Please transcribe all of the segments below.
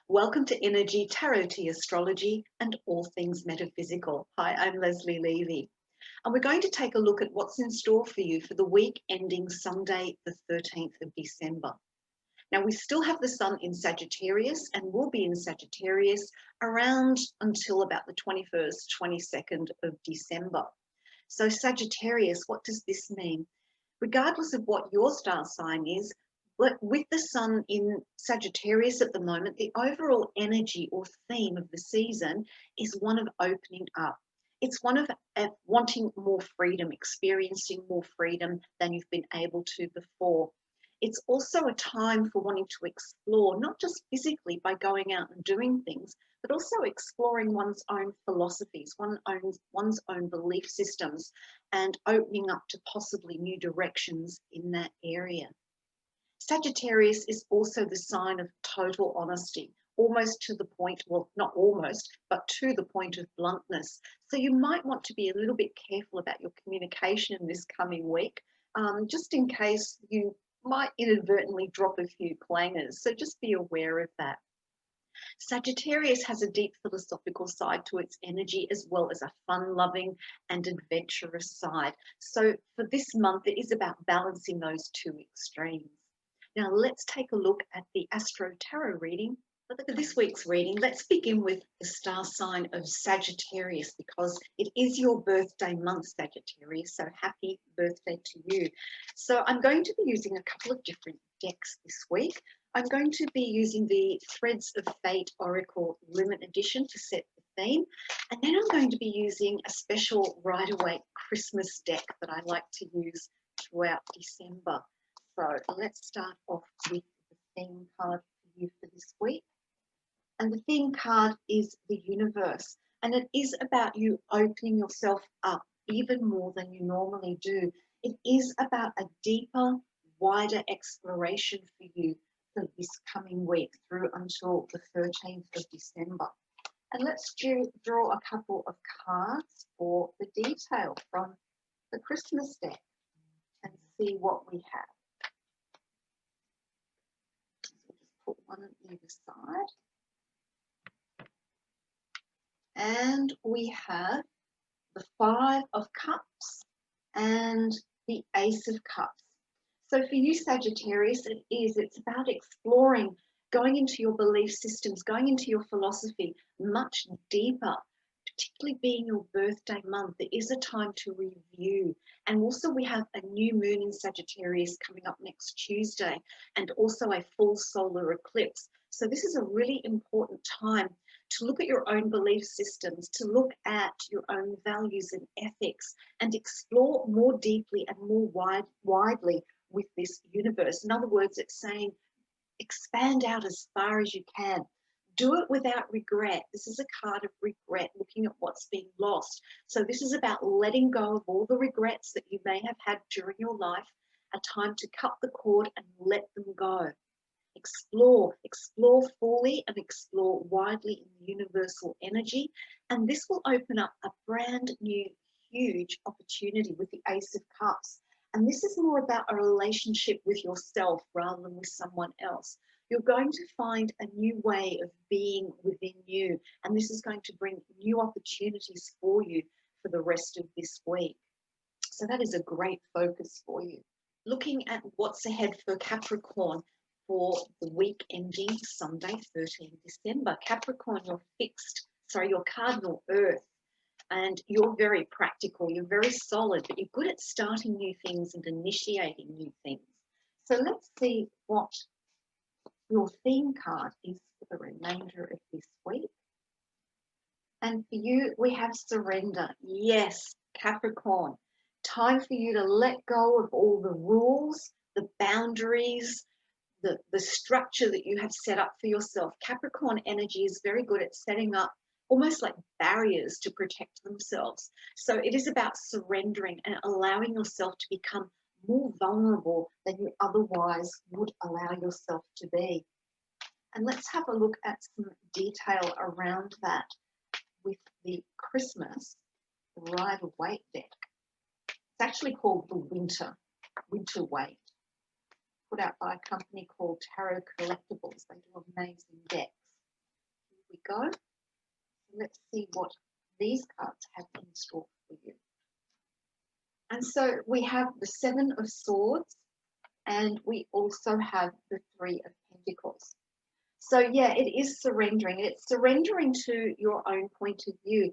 Welcome to Energy Tarot Tea Astrology and all things metaphysical. Hi, I'm Leslie Levy, and we're going to take a look at what's in store for you for the week ending Sunday, the 13th of December. Now, we still have the sun in Sagittarius and will be in Sagittarius around until about the 21st, 22nd of December. So Sagittarius, what does this mean? Regardless of what your star sign is, but with the sun in Sagittarius at the moment, the overall energy or theme of the season is one of opening up. It's one of wanting more freedom, experiencing more freedom than you've been able to before. It's also a time for wanting to explore, not just physically by going out and doing things, but also exploring one's own philosophies, one's own belief systems, and opening up to possibly new directions in that area. Sagittarius is also the sign of total honesty, almost to the point, well, not almost, but to the point of bluntness. So you might want to be a little bit careful about your communication in this coming week, just in case you might inadvertently drop a few clangers. So just be aware of that. Sagittarius has a deep philosophical side to its energy, as well as a fun-loving and adventurous side. So for this month, it is about balancing those two extremes. Now let's take a look at the Astro-Tarot reading. For this week's reading, let's begin with the star sign of Sagittarius, because it is your birthday month, Sagittarius, so happy birthday to you. So I'm going to be using a couple of different decks this week. I'm going to be using the Threads of Fate Oracle Lumen edition to set the theme, and then I'm going to be using a special Rider-Waite Christmas deck that I like to use throughout December. So let's start off with the theme card for you for this week. And the theme card is the universe. And it is about you opening yourself up even more than you normally do. It is about a deeper, wider exploration for you for this coming week through until the 13th of December. And let's draw a couple of cards for the detail from the Christmas deck and see what we have. Put one on either side, and we have the Five of Cups and the Ace of Cups. So for you, Sagittarius, it's about exploring, going into your belief systems, going into your philosophy much deeper, particularly being your birthday month. There is a time to review. And also we have a new moon in Sagittarius coming up next Tuesday, and also a full solar eclipse. So this is a really important time to look at your own belief systems, to look at your own values and ethics, and explore more deeply and more widely with this universe. In other words, it's saying expand out as far as you can. Do it without regret. This is a card of regret, looking at what's been lost. So this is about letting go of all the regrets that you may have had during your life, a time to cut the cord and let them go. Explore fully and explore widely in the universal energy. And this will open up a brand new, huge opportunity with the Ace of Cups. And this is more about a relationship with yourself rather than with someone else. You're going to find a new way of being within you, and this is going to bring new opportunities for you for the rest of this week. So that is a great focus for you. Looking at what's ahead for Capricorn for the week ending Sunday, 13 December. Capricorn, your cardinal earth, and you're very practical, you're very solid, but you're good at starting new things and initiating new things. So let's see what your theme card is for the remainder of this week. And for you, we have surrender. Yes, Capricorn, time for you to let go of all the rules, the boundaries, the structure that you have set up for yourself. Capricorn energy is very good at setting up almost like barriers to protect themselves. So it is about surrendering and allowing yourself to become more vulnerable than you otherwise would allow yourself to be. And let's have a look at some detail around that with the Christmas Rider-Waite deck. It's actually called the Winter Waite, put out by a company called Tarot Collectibles. They do amazing decks. we go. Let's see what these cards have in store for you. And so we have the Seven of Swords, and we also have the Three of Pentacles. So yeah, it is surrendering. It's surrendering to your own point of view.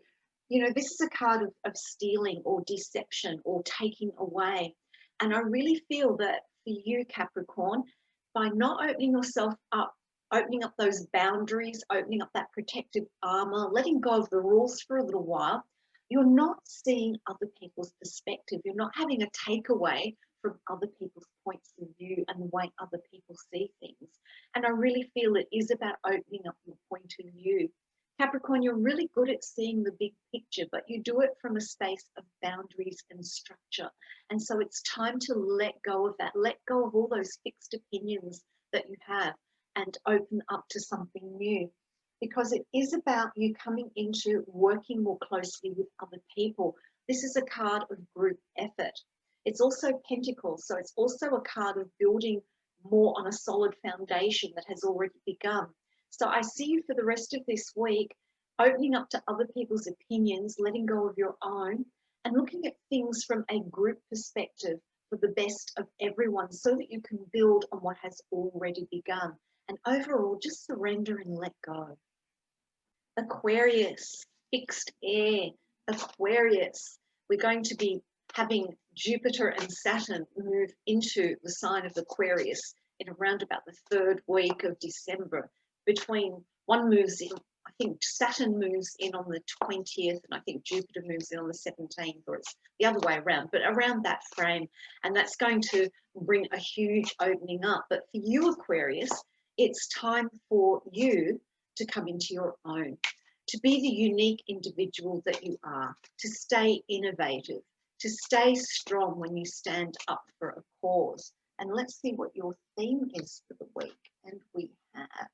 You know, this is a card of stealing or deception or taking away. And I really feel that for you, Capricorn, by not opening yourself up, opening up those boundaries, opening up that protective armor, letting go of the rules for a little while, you're not seeing other people's perspective. You're not having a takeaway from other people's points of view and the way other people see things. And I really feel it is about opening up your point of view. Capricorn, you're really good at seeing the big picture, but you do it from a space of boundaries and structure. And so it's time to let go of that, let go of all those fixed opinions that you have and open up to something new. Because it is about you coming into working more closely with other people. This is a card of group effort. It's also Pentacles, so it's also a card of building more on a solid foundation that has already begun. So I see you for the rest of this week opening up to other people's opinions, letting go of your own, and looking at things from a group perspective for the best of everyone so that you can build on what has already begun. And overall, just surrender and let go. Aquarius, fixed air. Aquarius, we're going to be having Jupiter and Saturn move into the sign of Aquarius in around about the third week of December. Between one moves in, I think Saturn moves in on the 20th, and I think Jupiter moves in on the 17th, or it's the other way around, but around that frame. And that's going to bring a huge opening up. But for you, Aquarius, it's time for you to come into your own, to be the unique individual that you are, to stay innovative, to stay strong when you stand up for a cause. And let's see what your theme is for the week. And we have,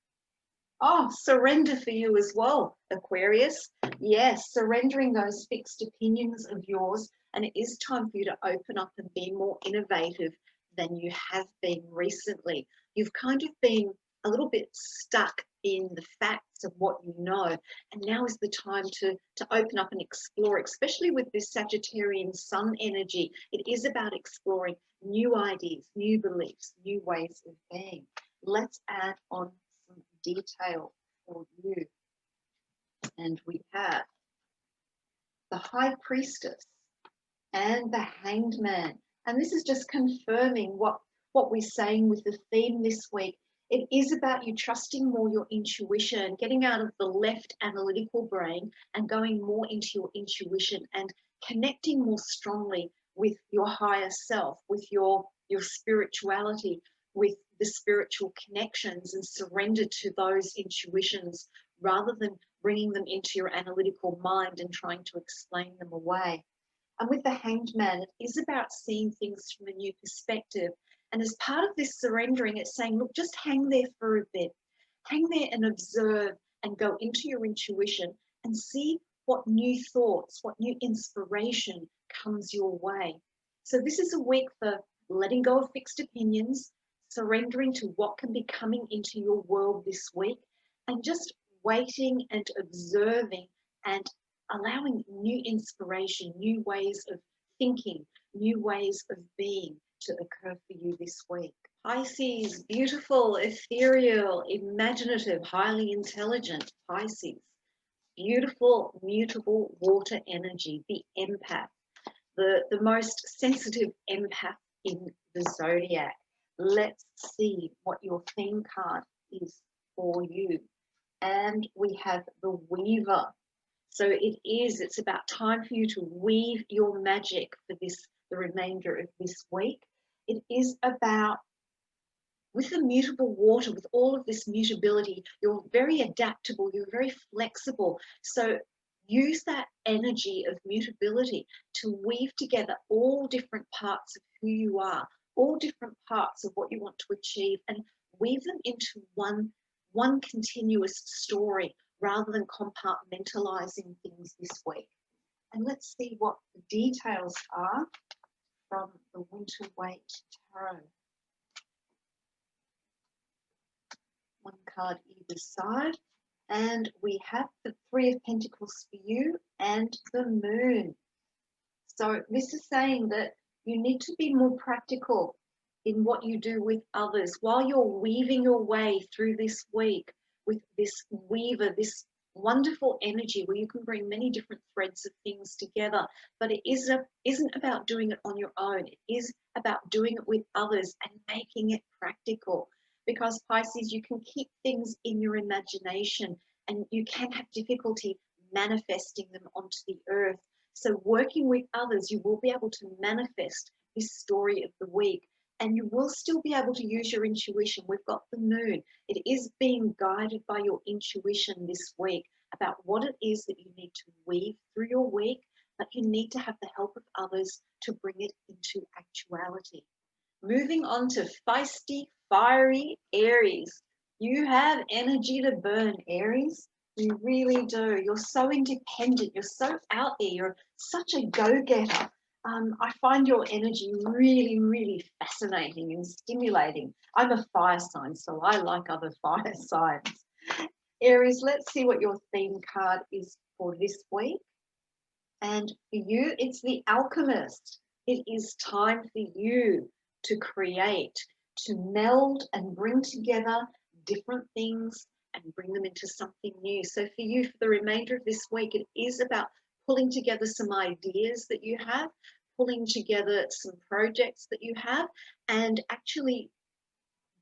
oh, surrender for you as well, Aquarius. Yes, surrendering those fixed opinions of yours. And it is time for you to open up and be more innovative than you have been recently. You've kind of been a little bit stuck in the facts of what you know, and now is the time to open up and explore, especially with this Sagittarian sun energy. It is about exploring new ideas, new beliefs, new ways of being. Let's add on some detail for you. And we have the High Priestess and the Hanged Man. And this is just confirming what we're saying with the theme this week. It is about you trusting more your intuition, getting out of the left analytical brain and going more into your intuition and connecting more strongly with your higher self, with your spirituality, with the spiritual connections, and surrender to those intuitions rather than bringing them into your analytical mind and trying to explain them away. And with the Hanged Man, it is about seeing things from a new perspective. And as part of this surrendering, it's saying, look, just hang there for a bit. Hang there and observe and go into your intuition and see what new thoughts, what new inspiration comes your way. So this is a week for letting go of fixed opinions, surrendering to what can be coming into your world this week, and just waiting and observing and allowing new inspiration, new ways of thinking, new ways of being to occur for you this week. Pisces, beautiful, ethereal, imaginative, highly intelligent. Pisces, beautiful, mutable water energy, the empath, the most sensitive empath in the zodiac. Let's see what your theme card is for you. And we have the Weaver. So it's about time for you to weave your magic for the remainder of this week. It is about, with the mutable water, with all of this mutability, you're very adaptable, you're very flexible. So use that energy of mutability to weave together all different parts of who you are, all different parts of what you want to achieve, and weave them into one continuous story rather than compartmentalizing things this week. And let's see what the details are from the Winter Waite Tarot. One card either side. And we have the Three of Pentacles for you and the Moon. So this is saying that you need to be more practical in what you do with others while you're weaving your way through this week with this weaver, this wonderful energy where you can bring many different threads of things together. But it isn't about doing it on your own. It is about doing it with others and making it practical. Because Pisces, you can keep things in your imagination and you can have difficulty manifesting them onto the earth. So working with others, you will be able to manifest this story of the week, and you will still be able to use your intuition. We've got the Moon. It is being guided by your intuition this week about what it is that you need to weave through your week, but you need to have the help of others to bring it into actuality. Moving on to feisty, fiery Aries. You have energy to burn, Aries. You really do. You're so independent. You're so out there. You're such a go-getter. I find your energy really, really fascinating and stimulating. I'm a fire sign, so I like other fire signs. Aries, let's see what your theme card is for this week. And for you, it's the Alchemist. It is time for you to create, to meld and bring together different things and bring them into something new. So for you, for the remainder of this week, it is about pulling together some ideas that you have, pulling together some projects that you have, and actually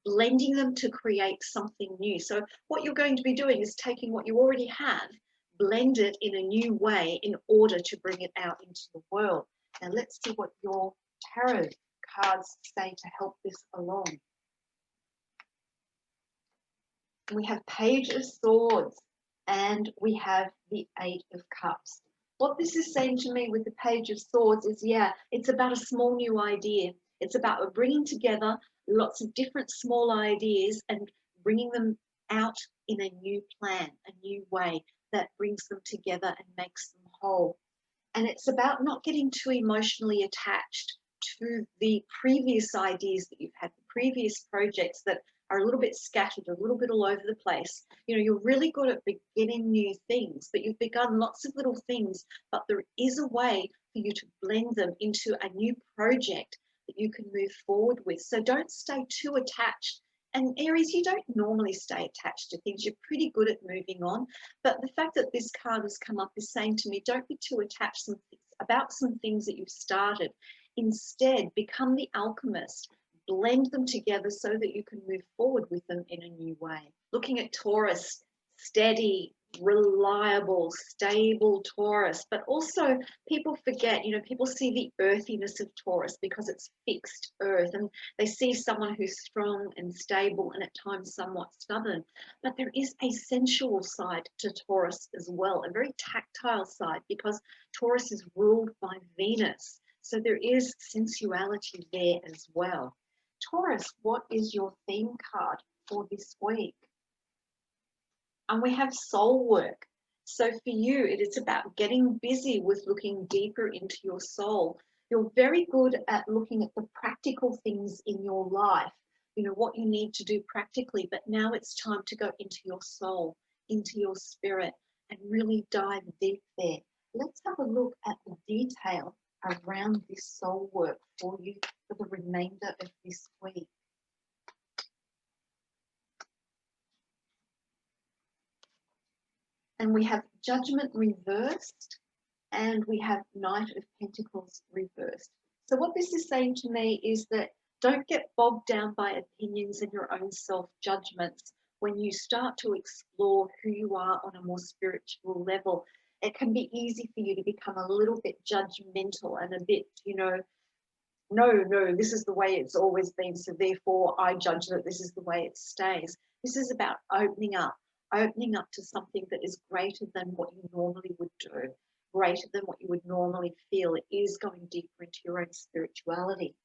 blending them to create something new. So what you're going to be doing is taking what you already have, blend it in a new way in order to bring it out into the world. Now let's see what your tarot cards say to help this along. We have Page of Swords and we have the Eight of Cups. What this is saying to me with the Page of Swords is, yeah, it's about a small new idea. It's about bringing together lots of different small ideas and bringing them out in a new plan, a new way that brings them together and makes them whole. And it's about not getting too emotionally attached to the previous ideas that you've had, the previous projects that are a little bit scattered, a little bit all over the place. You know, you're really good at beginning new things, but you've begun lots of little things, but there is a way for you to blend them into a new project that you can move forward with. So don't stay too attached. And Aries, you don't normally stay attached to things. You're pretty good at moving on. But the fact that this card has come up is saying to me, don't be too attached about some things that you've started. Instead, become the alchemist. Blend them together so that you can move forward with them in a new way. Looking at Taurus, steady, reliable, stable Taurus, but also people forget, you know, people see the earthiness of Taurus because it's fixed earth, and they see someone who's strong and stable and at times somewhat stubborn. But there is a sensual side to Taurus as well, a very tactile side, because Taurus is ruled by Venus. So there is sensuality there as well. Taurus, what is your theme card for this week? And we have soul work. So for you, it is about getting busy with looking deeper into your soul. You're very good at looking at the practical things in your life, you know, what you need to do practically, but now it's time to go into your soul, into your spirit, and really dive deep there. Let's have a look at the detail around this soul work for you for the remainder of this week. And we have Judgment reversed, and we have Knight of Pentacles reversed. So what this is saying to me is that don't get bogged down by opinions and your own self-judgments. When you start to explore who you are on a more spiritual level, it can be easy for you to become a little bit judgmental and a bit, you know, no, this is the way it's always been, so therefore I judge that this is the way it stays. This is about opening up to something that is greater than what you normally would do, greater than what you would normally feel. It is going deeper into your own spirituality.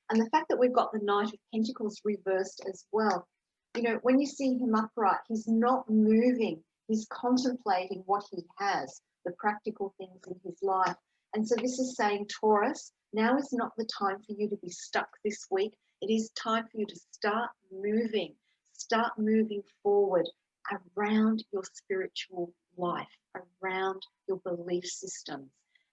And the fact that we've got the Knight of Pentacles reversed as well, you know, when you see him upright, he's not moving, he's contemplating what he has, the practical things in his life. And so this is saying, Taurus, now is not the time for you to be stuck this week. It is time for you to start moving forward, around your spiritual life, around your belief systems,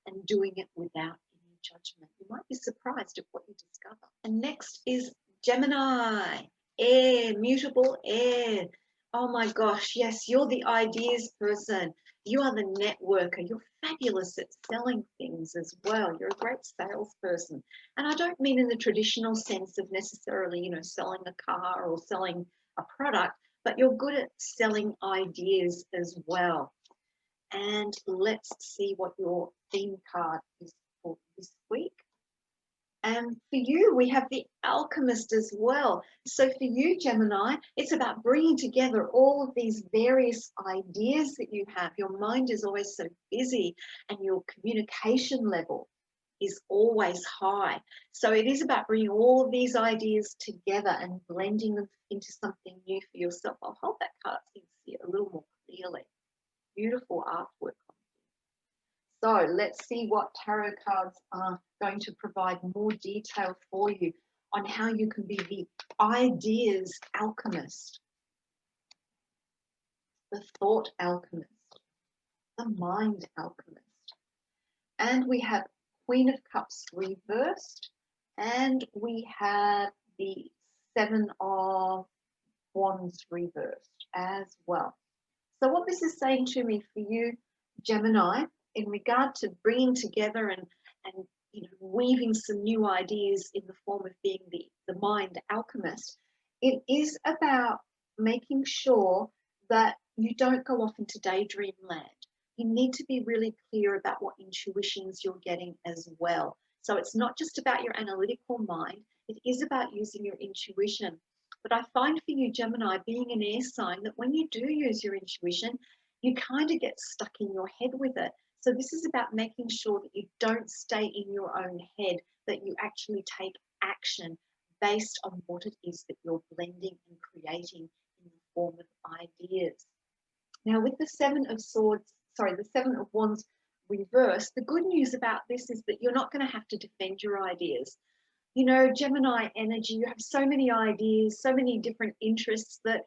and doing it without any judgment. You might be surprised at what you discover. And next is Gemini, air, mutable air. Oh my gosh, yes, you're the ideas person. You are the networker. You're fabulous at selling things as well. You're a great salesperson. And I don't mean in the traditional sense of necessarily, you know, selling a car or selling a product, but you're good at selling ideas as well. And let's see what your theme card is for this week. And for you, we have the Alchemist as well. So for you, Gemini, it's about bringing together all of these various ideas that you have. Your mind is always so busy and your communication level is always high. So it is about bringing all of these ideas together and blending them into something new for yourself. I'll hold that card so you can see it a little more clearly. Beautiful artwork. So let's see what tarot cards are going to provide more detail for you on how you can be the ideas alchemist, the thought alchemist, the mind alchemist. And we have Queen of Cups reversed, and we have the Seven of Wands reversed as well. So what this is saying to me for you, Gemini, in regard to bringing together and you know, weaving some new ideas in the form of being the mind alchemist, it is about making sure that you don't go off into daydream land. You need to be really clear about what intuitions you're getting as well. So it's not just about your analytical mind, it is about using your intuition. But I find for you, Gemini, being an air sign, that when you do use your intuition, you kind of get stuck in your head with it. So this is about making sure that you don't stay in your own head, that you actually take action based on what it is that you're blending and creating in the form of ideas. Now with the Seven of Wands reversed, the good news about this is that you're not going to have to defend your ideas. You know, Gemini energy, you have so many ideas, so many different interests that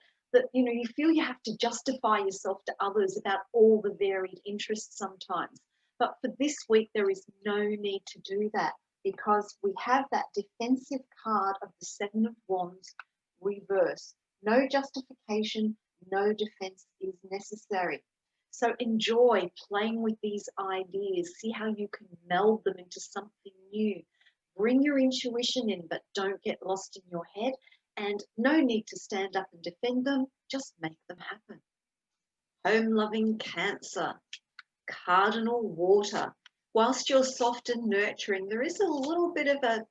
you know, you feel you have to justify yourself to others about all the varied interests sometimes. But for this week, there is no need to do that, because we have that defensive card of the Seven of Wands reverse. No justification, no defense is necessary. So enjoy playing with these ideas. See how you can meld them into something new. Bring your intuition in, but don't get lost in your head. And no need to stand up and defend them, just make them happen. Home-loving Cancer, cardinal water. Whilst you're soft and nurturing, there is a little bit of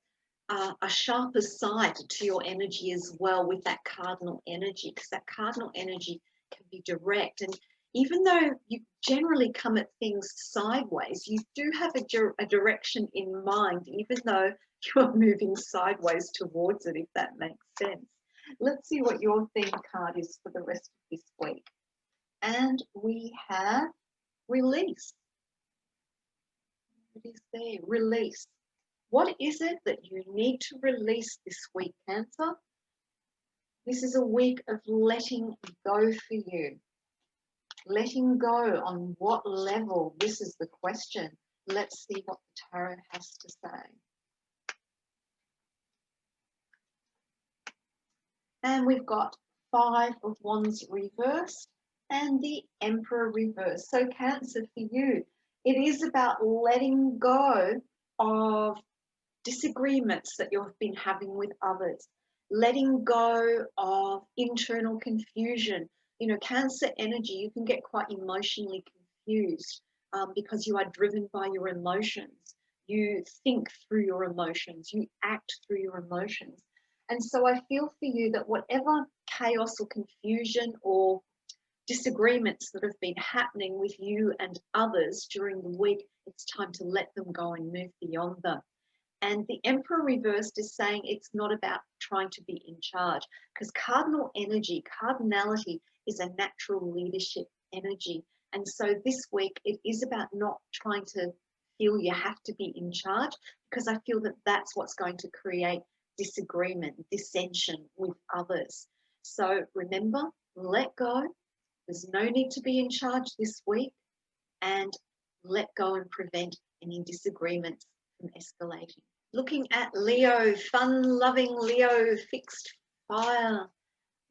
a sharper side to your energy as well with that cardinal energy, because that cardinal energy can be direct. And even though you generally come at things sideways, you do have a direction in mind, even though you're moving sideways towards it, if that makes sense. Let's see what your theme card is for the rest of this week. And we have release. It is there, release. What is it that you need to release this week, Cancer? This is a week of letting go for you. Letting go on what level? This is the question. Let's see what the tarot has to say. And we've got Five of Wands reversed and the Emperor reversed. So Cancer, for you, it is about letting go of disagreements that you've been having with others, letting go of internal confusion. You know, Cancer energy, you can get quite emotionally confused because you are driven by your emotions. You think through your emotions, you act through your emotions. And so I feel for you that whatever chaos or confusion or disagreements that have been happening with you and others during the week, it's time to let them go and move beyond them. And the Emperor reversed is saying it's not about trying to be in charge, because cardinal energy, cardinality is a natural leadership energy. And so this week it is about not trying to feel you have to be in charge, because I feel that that's what's going to create disagreement, dissension with others. So remember, let go, There's no need to be in charge this week, and let go and prevent any disagreements from escalating. Looking at Leo, fun-loving Leo, fixed fire.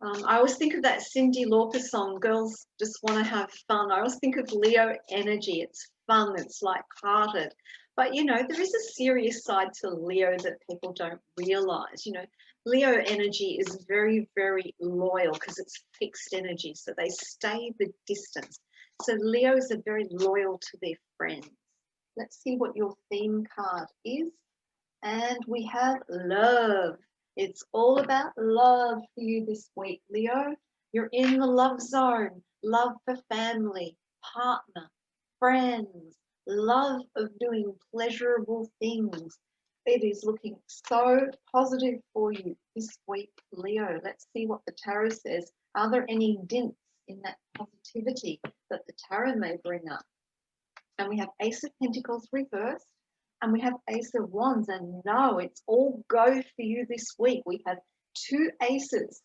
I always think of that Cyndi Lauper song, Girls Just Want to Have Fun. I always think of Leo energy. It's fun, it's light-hearted. But, you know, there is a serious side to Leo that people don't realize. You know, Leo energy is very, very loyal because it's fixed energy. So they stay the distance. So Leos are very loyal to their friends. Let's see what your theme card is. And we have love. It's all about love for you this week, Leo. You're in the love zone. Love for family, partner, friends, love of doing pleasurable things. It is looking so positive for you this week, Leo. Let's see what the tarot says. Are there any dints in that positivity that the tarot may bring up? And we have Ace of Pentacles reversed. And we have Ace of Wands, and no, it's all go for you this week. We have two aces.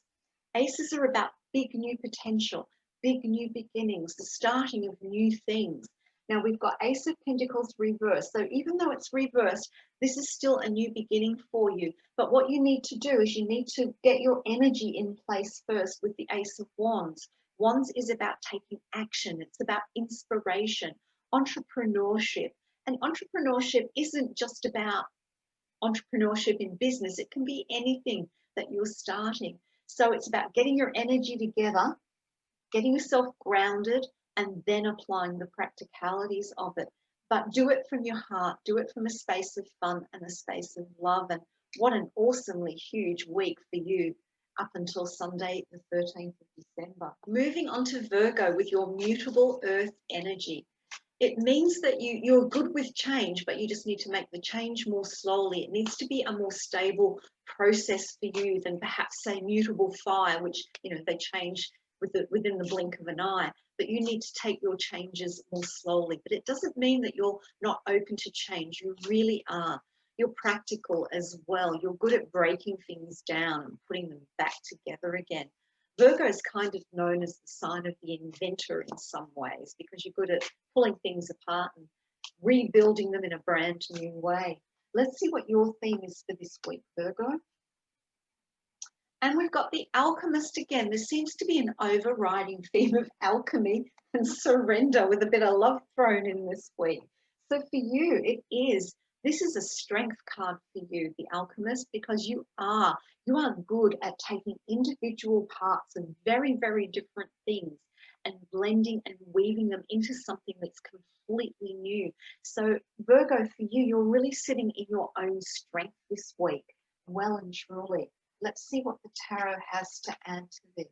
Aces are about big new potential, big new beginnings, the starting of new things. Now we've got Ace of Pentacles reversed. So even though it's reversed, this is still a new beginning for you. But what you need to do is you need to get your energy in place first with the Ace of Wands. Wands is about taking action. It's about inspiration, entrepreneurship. And entrepreneurship isn't just about entrepreneurship in business. It can be anything that you're starting. So it's about getting your energy together, getting yourself grounded, and then applying the practicalities of it. But do it from your heart. Do it from a space of fun and a space of love. And what an awesomely huge week for you up until Sunday, the 13th of December. Moving on to Virgo with your mutable earth energy. It means that you're good with change, but you just need to make the change more slowly. It needs to be a more stable process for you than perhaps, say, mutable fire, which, you know, they change within the blink of an eye. But you need to take your changes more slowly. But it doesn't mean that you're not open to change. You really are. You're practical as well. You're good at breaking things down and putting them back together again. Virgo is kind of known as the sign of the inventor in some ways, because you're good at pulling things apart and rebuilding them in a brand new way. Let's see what your theme is for this week, Virgo. And we've got the Alchemist again. There seems to be an overriding theme of alchemy and surrender with a bit of love thrown in this week. So for you, this is a strength card for you, the Alchemist, because you are good at taking individual parts of very, very different things and blending and weaving them into something that's completely new. So Virgo, for you, you're really sitting in your own strength this week, well and truly. Let's see what the tarot has to add to this.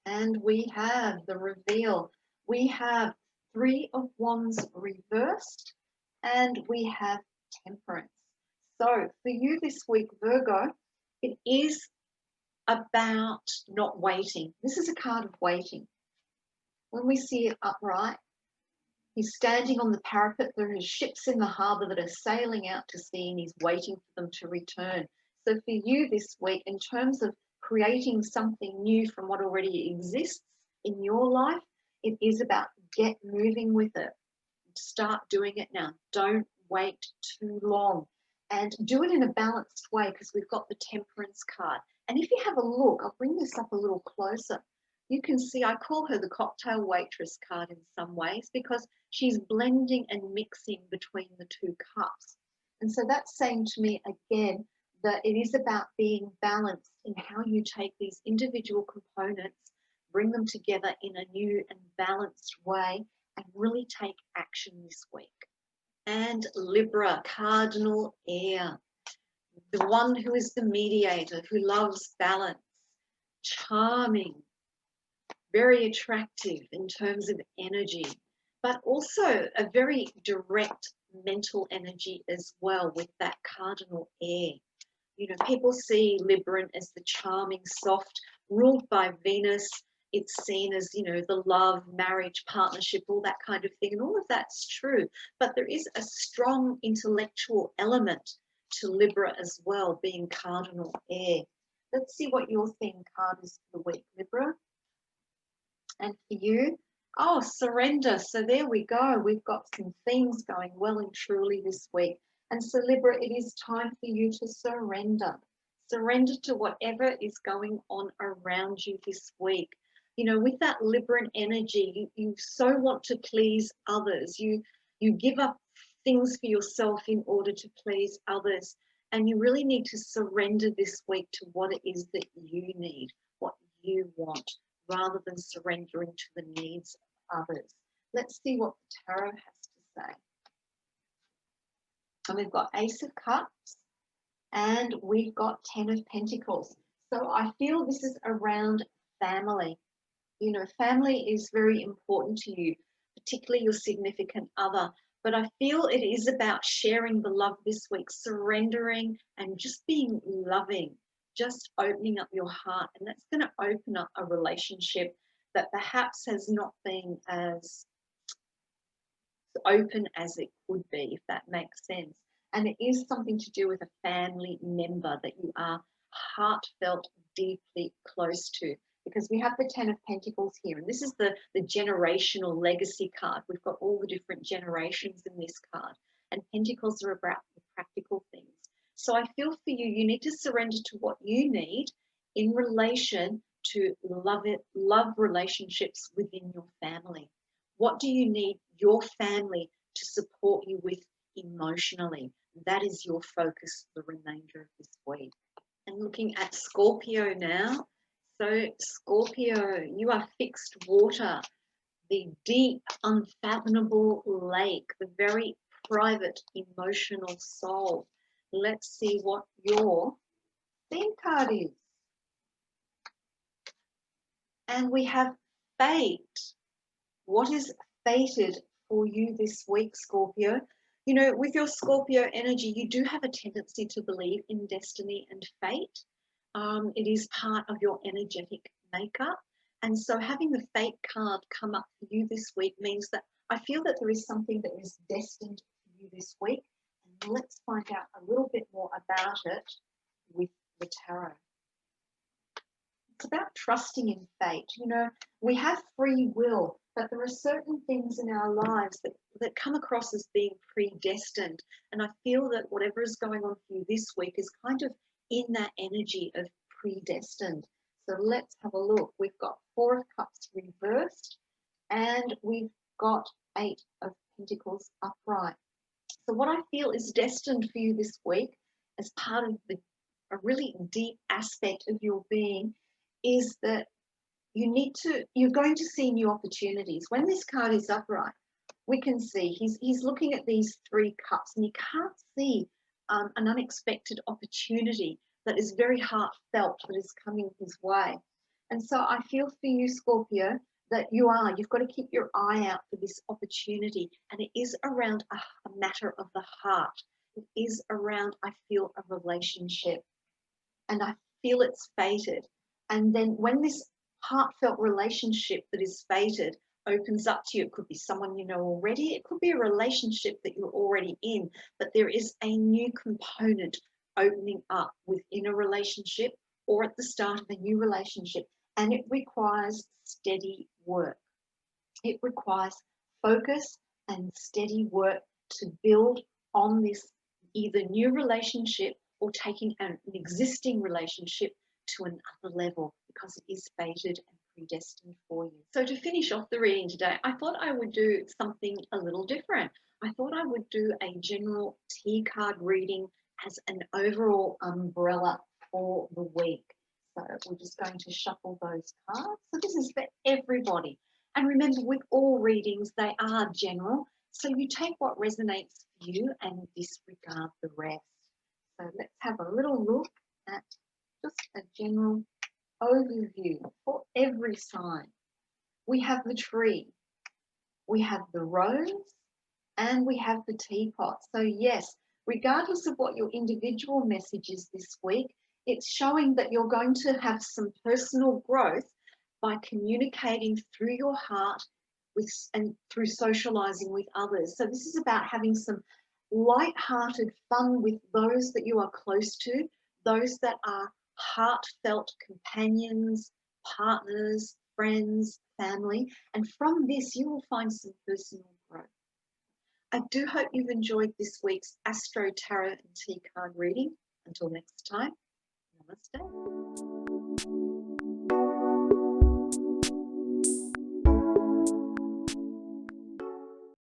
And we have the reveal. We have Three of Wands reversed, and we have Temperance. So for you this week, Virgo, it is about not waiting. This is a card of waiting. When we see it upright, he's standing on the parapet. There are ships in the harbour that are sailing out to sea, and he's waiting for them to return. So for you this week, in terms of creating something new from what already exists in your life, it is about get moving with it. Start doing it now. Don't wait too long. And do it in a balanced way, because we've got the Temperance card. And if you have a look, I'll bring this up a little closer. You can see I call her the cocktail waitress card in some ways, because she's blending and mixing between the two cups. And so that's saying to me again that it is about being balanced in how you take these individual components, bring them together in a new and balanced way, and really take action this week. And Libra, cardinal air, the one who is the mediator, who loves balance, charming, very attractive in terms of energy, but also a very direct mental energy as well with that cardinal air. You know, people see Libra as the charming, soft, ruled by Venus. It's seen as, you know, the love, marriage, partnership, all that kind of thing. And all of that's true. But there is a strong intellectual element to Libra as well, being cardinal air. Let's see what your theme card is for the week, Libra. And for you, oh, surrender. So there we go. We've got some themes going well and truly this week. And so Libra, it is time for you to surrender. Surrender to whatever is going on around you this week. You know, with that Libran energy, you so want to please others. You give up things for yourself in order to please others. And you really need to surrender this week to what it is that you need, what you want, rather than surrendering to the needs of others. Let's see what the tarot has to say. And we've got Ace of Cups and we've got 10 of Pentacles. So I feel this is around family. You know, family is very important to you, particularly your significant other. But I feel it is about sharing the love this week, surrendering and just being loving, just opening up your heart. And that's going to open up a relationship that perhaps has not been as open as it could be, if that makes sense. And it is something to do with a family member that you are heartfelt, deeply close to. Because we have the 10 of Pentacles here, and this is the generational legacy card. We've got all the different generations in this card, and Pentacles are about the practical things. So I feel for you, you need to surrender to what you need in relation to love relationships within your family. What do you need your family to support you with emotionally? That is your focus for the remainder of this week. And looking at Scorpio now. So Scorpio, you are fixed water, the deep, unfathomable lake, the very private, emotional soul. Let's see what your theme card is. And we have fate. What is fated for you this week, Scorpio? You know, with your Scorpio energy, you do have a tendency to believe in destiny and fate. It is part of your energetic makeup. And so having the fate card come up for you this week means that I feel that there is something that is destined for you this week. And let's find out a little bit more about it with the tarot. It's about trusting in fate. You know, we have free will, but there are certain things in our lives that come across as being predestined. And I feel that whatever is going on for you this week is kind of in that energy of predestined. So let's have a look. We've got 4 of Cups reversed and we've got 8 of Pentacles upright. So what I feel is destined for you this week as part of a really deep aspect of your being is that you're going to see new opportunities. When this card is upright, we can see he's looking at these 3 cups and he can't see an unexpected opportunity that is very heartfelt that is coming his way. And so I feel for you, Scorpio, that you've got to keep your eye out for this opportunity. And it is around a matter of the heart. It is around, I feel, a relationship. And I feel it's fated. And then when this heartfelt relationship that is fated opens up to you, it could be someone you know already, it could be a relationship that you're already in, but there is a new component opening up within a relationship or at the start of a new relationship, and it requires steady work. It requires focus and steady work to build on this either new relationship or taking an existing relationship to another level, because it is fated and predestined for you. So to finish off the reading today, I thought I would do something a little different. I thought I would do a general tea card reading as an overall umbrella for the week. So we're just going to shuffle those cards. So this is for everybody. And remember, with all readings, they are general. So you take what resonates for you and disregard the rest. So let's have a little look at just a general overview for every sign. We have the tree, we have the rose, and we have the teapot. So yes, regardless of what your individual message is this week, it's showing that you're going to have some personal growth by communicating through your heart and through socializing with others. So this is about having some light-hearted fun with those that you are close to, those that are heartfelt companions, partners, friends, family, and from this you will find some personal growth. I do hope you've enjoyed this week's Astro Tarot and Tea Card reading. Until next time, namaste.